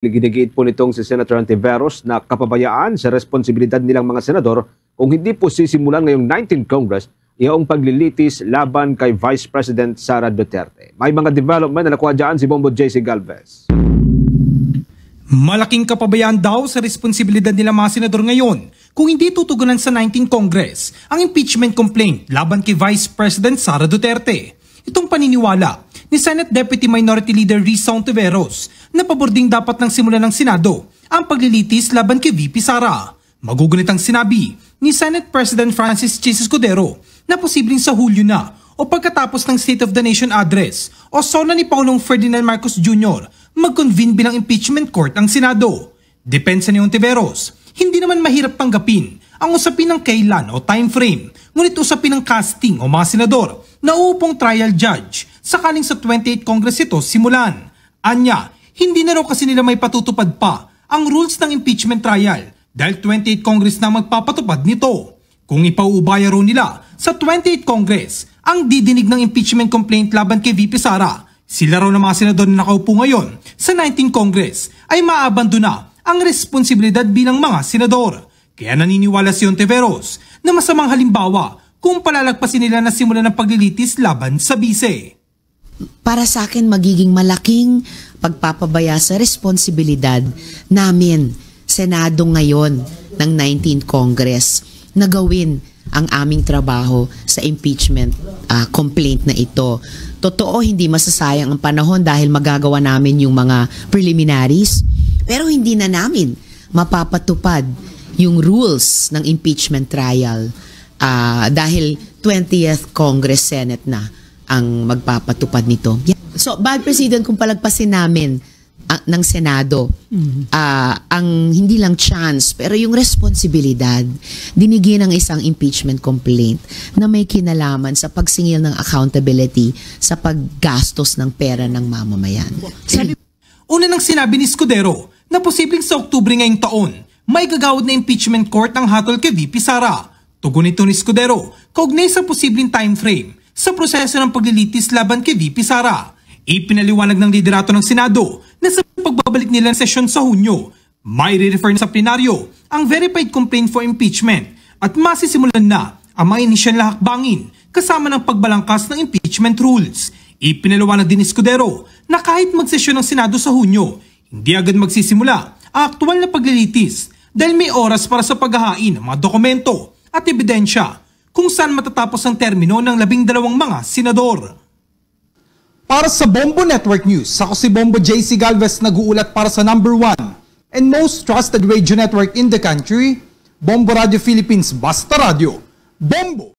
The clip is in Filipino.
Ginigiit po nitong si Senator Antiveros na kapabayaan sa responsibilidad nilang mga senador kung hindi po sisimulan ngayong 19th Congress iyong paglilitis laban kay Vice President Sara Duterte. May mga development na nakuha dyan si Bombo JC Galvez. Malaking kapabayaan daw sa responsibilidad nilang mga senador ngayon kung hindi tutugunan sa 19th Congress ang impeachment complaint laban kay Vice President Sara Duterte. Itong paniniwala ni Senate Deputy Minority Leader Risa Ontiveros na pabor ding dapat nang simulan ng Senado ang paglilitis laban kay VP Sara. Magugunit ang sinabi ni Senate President Francis Chis Escudero na posibleng sa Hulyo na o pagkatapos ng State of the Nation Address o SONA ni Pangulong Ferdinand Marcos Jr. mag-convene bilang impeachment court ang Senado. Depensa ni Ontiveros, hindi naman mahirap tanggapin ang usapin ng kailan o time frame, ngunit usapin ng casting o mga senador na uupong trial judge sakaling sa 28th Congress ito simulan. Anya, hindi na raw kasi nila may patutupad pa ang rules ng impeachment trial dahil 28th Congress na magpapatupad nito. Kung ipauubaya raw nila sa 28th Congress ang didinig ng impeachment complaint laban kay VP Sara, sila raw ng mga senador na nakaupo ngayon sa 19th Congress ay maabandona ang responsibilidad bilang mga senador. Kaya naniniwala si Ontiveros na masamang halimbawa kung palalagpasin nila na simulan ng paglilitis laban sa bise. Para sa akin magiging malaking pagpapabaya sa responsibilidad namin, Senado ngayon ng 19th Congress, na gawin ang aming trabaho sa impeachment complaint na ito. Totoo, hindi masasayang ang panahon dahil magagawa namin yung mga preliminaries, pero hindi na namin mapapatupad yung rules ng impeachment trial dahil 20th Congress Senate na ang magpapatupad nito. So, bad president kung palagpasin namin ng Senado ang hindi lang chance pero yung responsibilidad dinigyan ng isang impeachment complaint na may kinalaman sa pagsingil ng accountability sa paggastos ng pera ng mamamayan. Una nang sinabi ni Escudero na posibleng sa Oktubre ngayong taon may gagawad na impeachment court ang hatol kay VP Sara. Tugon ito ni Escudero kaugnay sa posibleng time frame sa proseso ng paglilitis laban kay VP Sara. Ipinaliwanag ng liderato ng Senado na sa pagbabalik nila ng sesyon sa Hunyo, may re-refer sa plenaryo ang verified complaint for impeachment at masisimulan na ang mga inisyal na hakbangin kasama ng pagbalangkas ng impeachment rules. Ipinaliwanag din ni Escudero na kahit magsesyon ng Senado sa Hunyo, hindi agad magsisimula ang aktual na paglilitis dahil may oras para sa paghahain ng mga dokumento at ebidensya kung saan matatapos ang termino ng 12 mga senador. Para sa Bombo Network News, ako si Bombo JC Galvez nag-uulat para sa number 1 and most trusted radio network in the country, Bombo Radio Philippines, Basta Radio. Bombo!